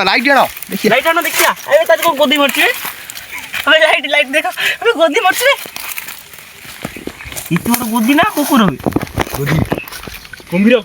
light जाना देखिए light आना देखिया अबे ताज को गोदी मरछे अबे लाइट देखो अबे गोदी मरछे इतना तो गोदी ना कुकुर अबे गोदी कुंभीरा